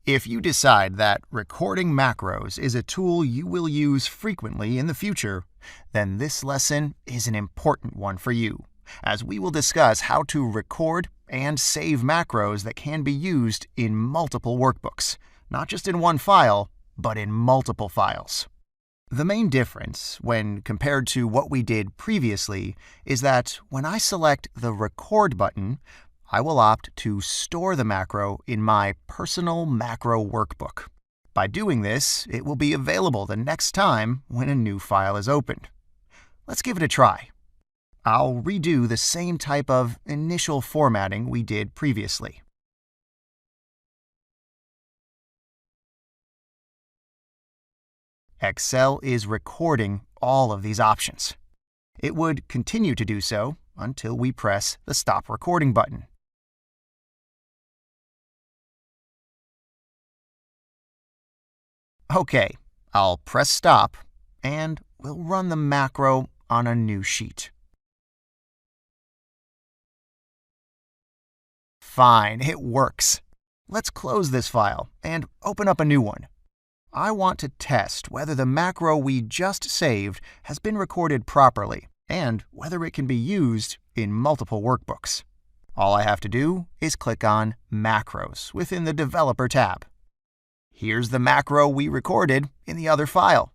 If you decide that recording macros is a tool you will use frequently in the future, then this lesson is an important one for you, as we will discuss how to record and save macros that can be used in multiple workbooks, not just in one file, but in multiple files. The main difference, when compared to what we did previously, is that when I select the Record button, I will opt to store the macro in my personal macro workbook. By doing this, it will be available the next time when a new file is opened. Let's give it a try. I'll redo the same type of initial formatting we did previously. Excel is recording all of these options. It would continue to do so until we press the Stop Recording button. OK, I'll press Stop, and we'll run the macro on a new sheet. Fine, it works. Let's close this file and open up a new one. I want to test whether the macro we just saved has been recorded properly and whether it can be used in multiple workbooks. All I have to do is click on Macros within the Developer tab. Here's the macro we recorded in the other file.